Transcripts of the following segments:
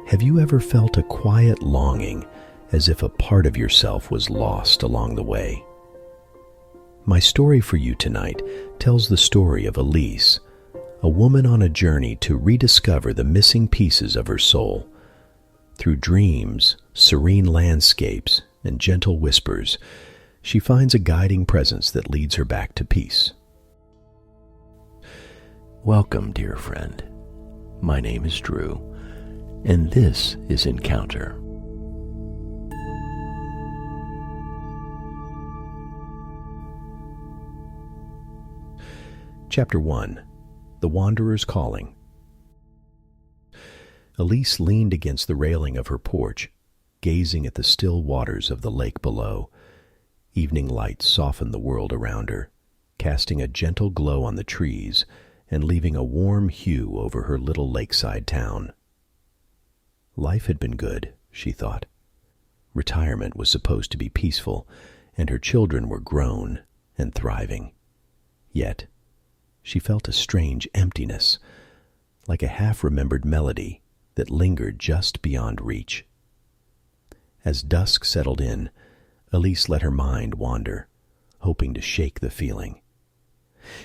Have you ever felt a quiet longing, as if a part of yourself was lost along the way? My story for you tonight tells the story of Elise, a woman on a journey to rediscover the missing pieces of her soul. Through dreams, serene landscapes, and gentle whispers, she finds a guiding presence that leads her back to peace. Welcome, dear friend. My name is Drew, and this is Encounter. Chapter 1. The Wanderer's Calling. Elise leaned against the railing of her porch, gazing at the still waters of the lake below. Evening light softened the world around her, casting a gentle glow on the trees and leaving a warm hue over her little lakeside town. Life had been good, she thought. Retirement was supposed to be peaceful, and her children were grown and thriving. Yet, she felt a strange emptiness, like a half-remembered melody that lingered just beyond reach. As dusk settled in, Elise let her mind wander, hoping to shake the feeling.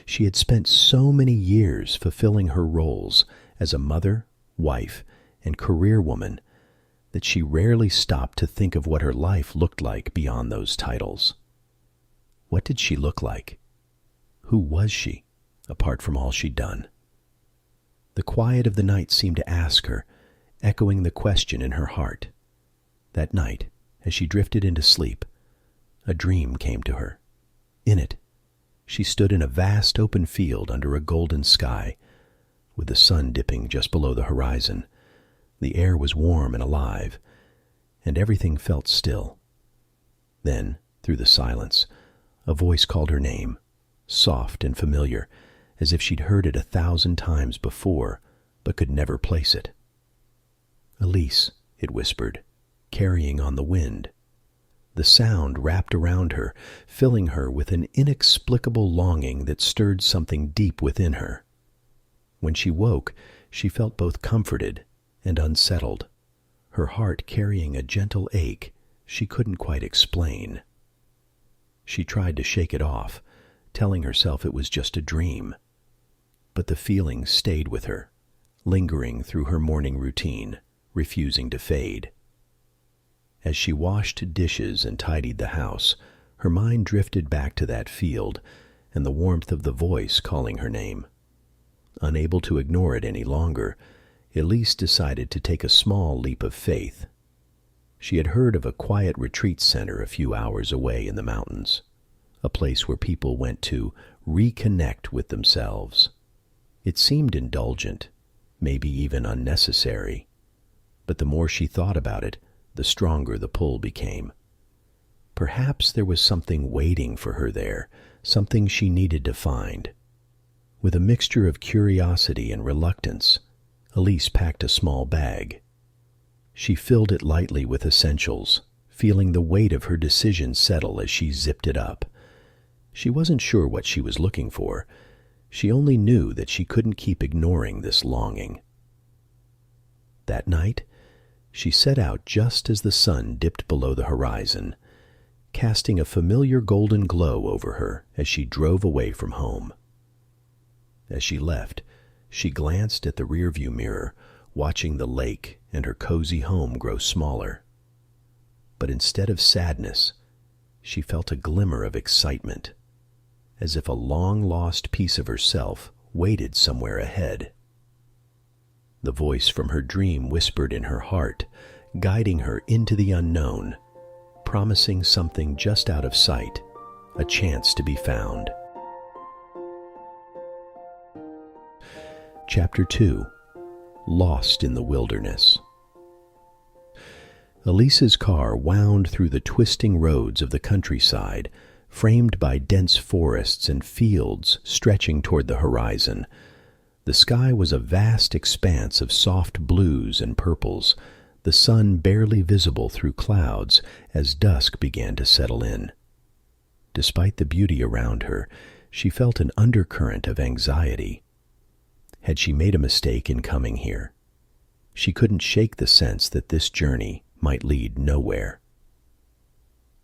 She had spent so many years fulfilling her roles as a mother, wife, and career woman that she rarely stopped to think of what her life looked like beyond those titles. What did she look like? Who was she, apart from all she'd done? The quiet of the night seemed to ask her, echoing the question in her heart. That night, as she drifted into sleep, a dream came to her. In it, she stood in a vast open field under a golden sky, with the sun dipping just below the horizon. The air was warm and alive, and everything felt still. Then, through the silence, a voice called her name, soft and familiar, as if she'd heard it 1,000 times before, but could never place it. "Elise," it whispered, carrying on the wind. The sound wrapped around her, filling her with an inexplicable longing that stirred something deep within her. When she woke, she felt both comforted and unsettled, her heart carrying a gentle ache she couldn't quite explain. She tried to shake it off, telling herself it was just a dream. But the feeling stayed with her, lingering through her morning routine, refusing to fade. As she washed dishes and tidied the house, her mind drifted back to that field and the warmth of the voice calling her name. Unable to ignore it any longer, Elise decided to take a small leap of faith. She had heard of a quiet retreat center a few hours away in the mountains, a place where people went to reconnect with themselves. It seemed indulgent, maybe even unnecessary, but the more she thought about it, the stronger the pull became. Perhaps there was something waiting for her there, something she needed to find. With a mixture of curiosity and reluctance, Elise packed a small bag. She filled it lightly with essentials, feeling the weight of her decision settle as she zipped it up. She wasn't sure what she was looking for. She only knew that she couldn't keep ignoring this longing. That night, she set out just as the sun dipped below the horizon, casting a familiar golden glow over her as she drove away from home. As she left, she glanced at the rearview mirror, watching the lake and her cozy home grow smaller. But instead of sadness, she felt a glimmer of excitement, as if a long-lost piece of herself waited somewhere ahead. The voice from her dream whispered in her heart, guiding her into the unknown, promising something just out of sight, a chance to be found. Chapter 2. Lost in the Wilderness. Elise's car wound through the twisting roads of the countryside, framed by dense forests and fields stretching toward the horizon. The sky was a vast expanse of soft blues and purples, the sun barely visible through clouds as dusk began to settle in. Despite the beauty around her, she felt an undercurrent of anxiety. Had she made a mistake in coming here? She couldn't shake the sense that this journey might lead nowhere.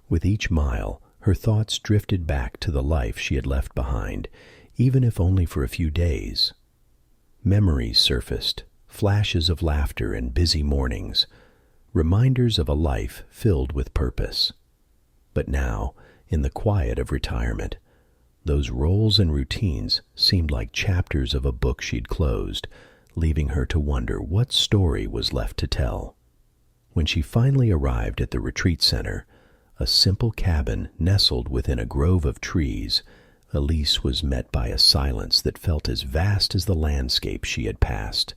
With each mile, her thoughts drifted back to the life she had left behind, even if only for a few days. Memories surfaced, flashes of laughter and busy mornings, reminders of a life filled with purpose. But now, in the quiet of retirement, those roles and routines seemed like chapters of a book she'd closed, leaving her to wonder what story was left to tell. When she finally arrived at the retreat center, a simple cabin nestled within a grove of trees, Elise was met by a silence that felt as vast as the landscape she had passed.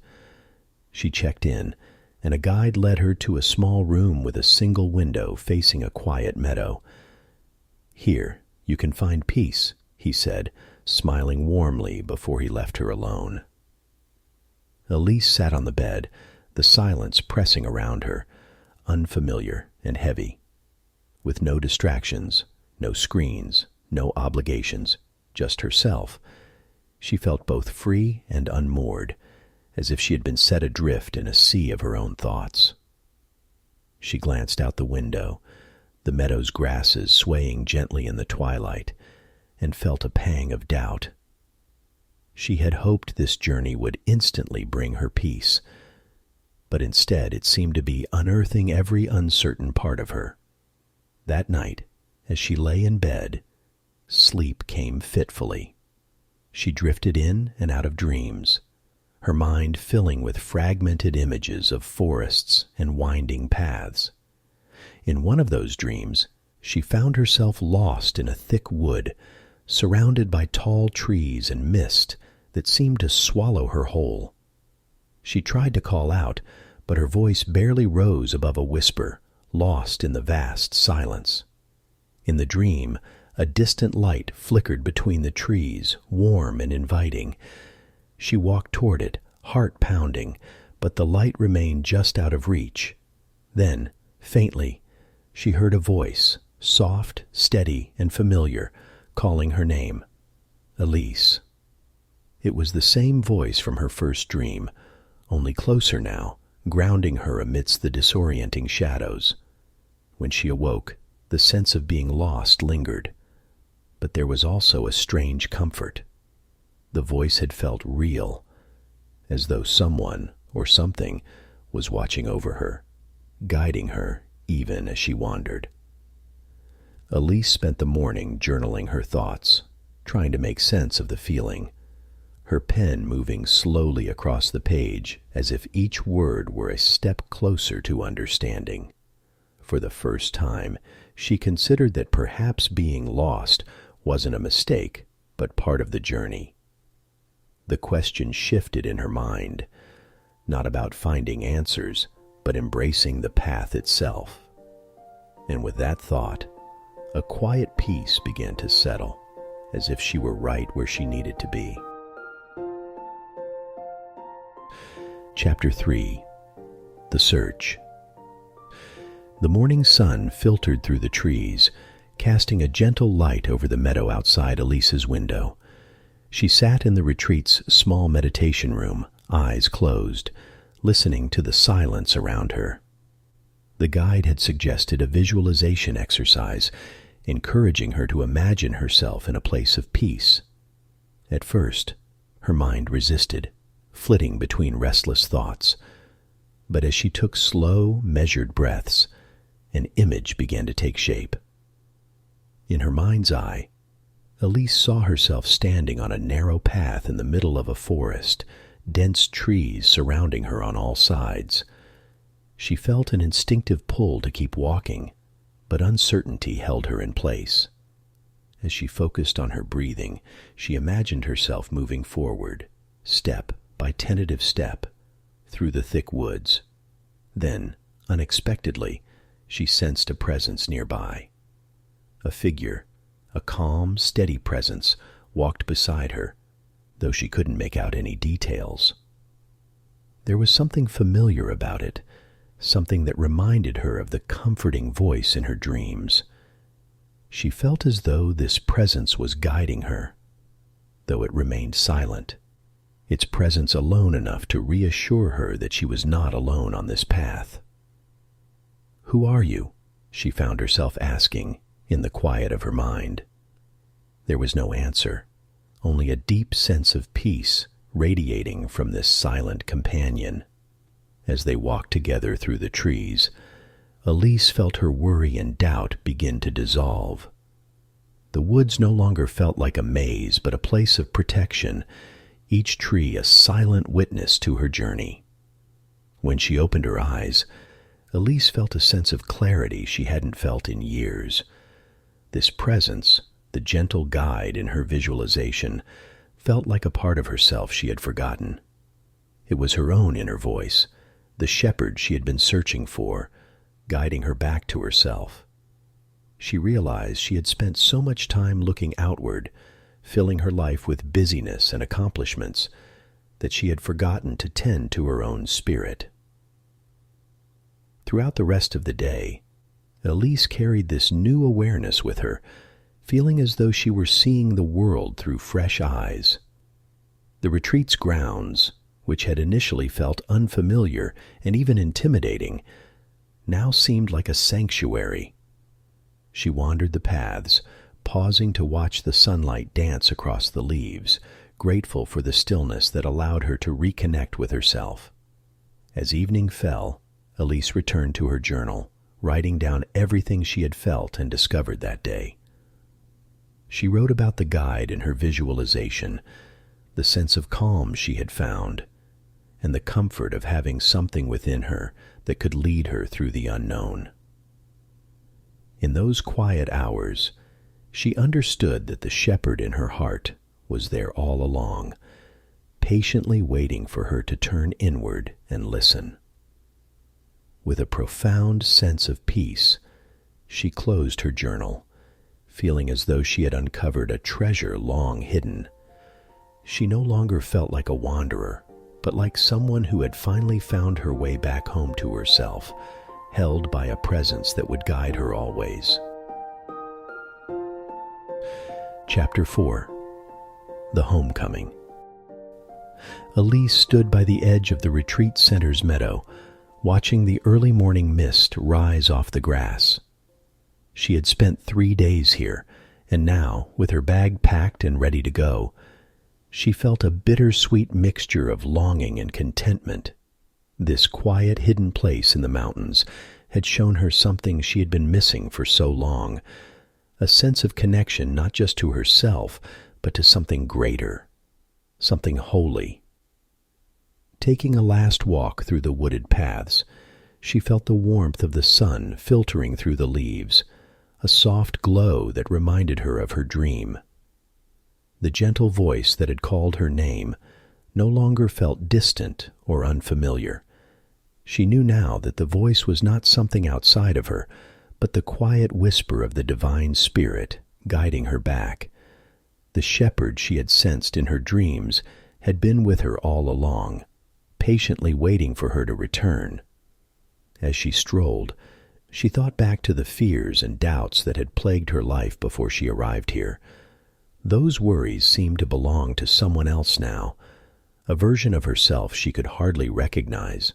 She checked in, and a guide led her to a small room with a single window facing a quiet meadow. "Here, you can find peace," he said, smiling warmly before he left her alone. Elise sat on the bed, the silence pressing around her, unfamiliar and heavy. With no distractions, no screens, no obligations, just herself, she felt both free and unmoored, as if she had been set adrift in a sea of her own thoughts. She glanced out the window, the meadow's grasses swaying gently in the twilight, and felt a pang of doubt. She had hoped this journey would instantly bring her peace, but instead it seemed to be unearthing every uncertain part of her. That night, as she lay in bed, sleep came fitfully. She drifted in and out of dreams, her mind filling with fragmented images of forests and winding paths. In one of those dreams, she found herself lost in a thick wood, surrounded by tall trees and mist that seemed to swallow her whole. She tried to call out, but her voice barely rose above a whisper, lost in the vast silence. In the dream, a distant light flickered between the trees, warm and inviting. She walked toward it, heart pounding, but the light remained just out of reach. Then, faintly, she heard a voice, soft, steady, and familiar, calling her name. Elise. It was the same voice from her first dream, only closer now, grounding her amidst the disorienting shadows. When she awoke, the sense of being lost lingered, but there was also a strange comfort. The voice had felt real, as though someone or something was watching over her, guiding her even as she wandered. Elise spent the morning journaling her thoughts, trying to make sense of the feeling, her pen moving slowly across the page as if each word were a step closer to understanding. For the first time, she considered that perhaps being lost wasn't a mistake, but part of the journey. The question shifted in her mind, not about finding answers, but embracing the path itself. And with that thought, a quiet peace began to settle, as if she were right where she needed to be. Chapter 3. The Search. The morning sun filtered through the trees, casting a gentle light over the meadow outside Elise's window. She sat in the retreat's small meditation room, eyes closed, listening to the silence around her. The guide had suggested a visualization exercise, encouraging her to imagine herself in a place of peace. At first, her mind resisted, flitting between restless thoughts. But as she took slow, measured breaths, an image began to take shape. In her mind's eye, Elise saw herself standing on a narrow path in the middle of a forest, dense trees surrounding her on all sides. She felt an instinctive pull to keep walking, but uncertainty held her in place. As she focused on her breathing, she imagined herself moving forward, step by tentative step, through the thick woods. Then, unexpectedly, she sensed a presence nearby. A figure, a calm, steady presence, walked beside her, though she couldn't make out any details. There was something familiar about it, something that reminded her of the comforting voice in her dreams. She felt as though this presence was guiding her, though it remained silent. its presence alone enough to reassure her that she was not alone on this path. "Who are you?" she found herself asking in the quiet of her mind. There was no answer, only a deep sense of peace radiating from this silent companion. As they walked together through the trees, Elise felt her worry and doubt begin to dissolve. The woods no longer felt like a maze, but a place of protection, each tree a silent witness to her journey. When she opened her eyes, Elise felt a sense of clarity she hadn't felt in years. This presence, the gentle guide in her visualization, felt like a part of herself she had forgotten. It was her own inner voice, the shepherd she had been searching for, guiding her back to herself. She realized she had spent so much time looking outward, filling her life with busyness and accomplishments, that she had forgotten to tend to her own spirit. Throughout the rest of the day, Elise carried this new awareness with her, feeling as though she were seeing the world through fresh eyes. The retreat's grounds, which had initially felt unfamiliar and even intimidating, now seemed like a sanctuary. She wandered the paths, pausing to watch the sunlight dance across the leaves, grateful for the stillness that allowed her to reconnect with herself. As evening fell, Elise returned to her journal, writing down everything she had felt and discovered that day. She wrote about the guide in her visualization, the sense of calm she had found, and the comfort of having something within her that could lead her through the unknown. In those quiet hours, she understood that the shepherd in her heart was there all along, patiently waiting for her to turn inward and listen. With a profound sense of peace, she closed her journal, feeling as though she had uncovered a treasure long hidden. She no longer felt like a wanderer, but like someone who had finally found her way back home to herself, held by a presence that would guide her always. Chapter 4. The Homecoming. Elise stood by the edge of the retreat center's meadow, watching the early morning mist rise off the grass. She had spent 3 days here, and now, with her bag packed and ready to go, she felt a bittersweet mixture of longing and contentment. This quiet, hidden place in the mountains had shown her something she had been missing for so long, a sense of connection not just to herself, but to something greater, something holy. Taking a last walk through the wooded paths, she felt the warmth of the sun filtering through the leaves, a soft glow that reminded her of her dream. The gentle voice that had called her name no longer felt distant or unfamiliar. She knew now that the voice was not something outside of her, but the quiet whisper of the divine spirit guiding her back. The shepherd she had sensed in her dreams had been with her all along, patiently waiting for her to return. As she strolled, she thought back to the fears and doubts that had plagued her life before she arrived here. Those worries seemed to belong to someone else now, a version of herself she could hardly recognize.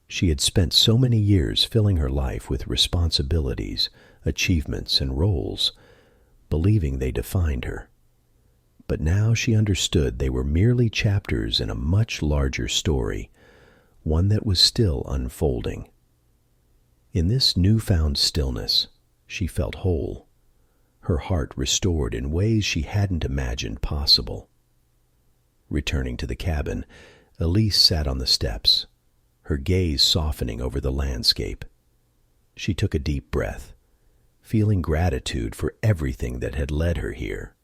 She had spent so many years filling her life with responsibilities, achievements, and roles, believing they defined her. But now she understood they were merely chapters in a much larger story, one that was still unfolding. In this newfound stillness, she felt whole, her heart restored in ways she hadn't imagined possible. Returning to the cabin, Elise sat on the steps, her gaze softening over the landscape. She took a deep breath, feeling gratitude for everything that had led her here.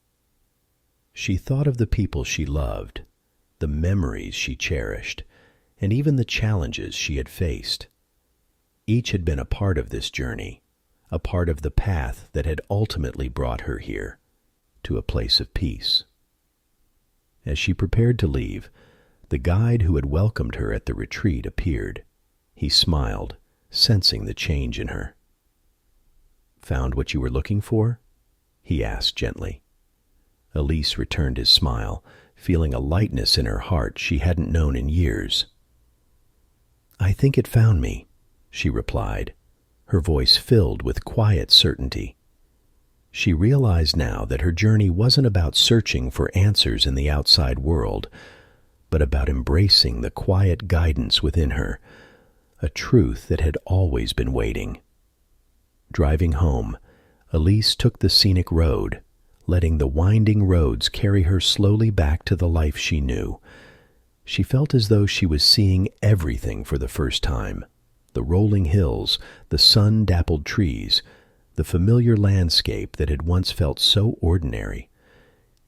She thought of the people she loved, the memories she cherished, and even the challenges she had faced. Each had been a part of this journey, a part of the path that had ultimately brought her here, to a place of peace. As she prepared to leave, the guide who had welcomed her at the retreat appeared. He smiled, sensing the change in her. "Found what you were looking for?" he asked gently. Elise returned his smile, feeling a lightness in her heart she hadn't known in years. "I think it found me," she replied, her voice filled with quiet certainty. She realized now that her journey wasn't about searching for answers in the outside world, but about embracing the quiet guidance within her, a truth that had always been waiting. Driving home, Elise took the scenic road, letting the winding roads carry her slowly back to the life she knew. She felt as though she was seeing everything for the first time: the rolling hills, the sun-dappled trees, the familiar landscape that had once felt so ordinary.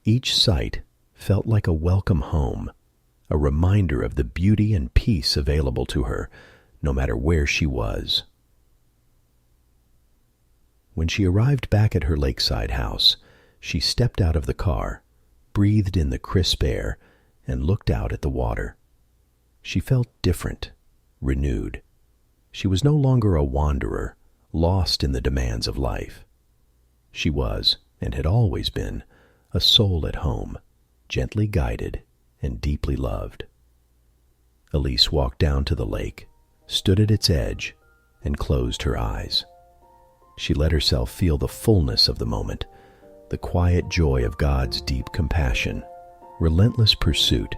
Each sight felt like a welcome home, a reminder of the beauty and peace available to her, no matter where she was. When she arrived back at her lakeside house, she stepped out of the car, breathed in the crisp air, and looked out at the water. She felt different, renewed. She was no longer a wanderer, lost in the demands of life. She was, and had always been, a soul at home, gently guided and deeply loved. Elise walked down to the lake, stood at its edge, and closed her eyes. She let herself feel the fullness of the moment, the quiet joy of God's deep compassion, relentless pursuit,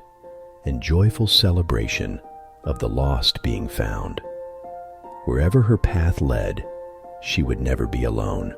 and joyful celebration of the lost being found. Wherever her path led, she would never be alone.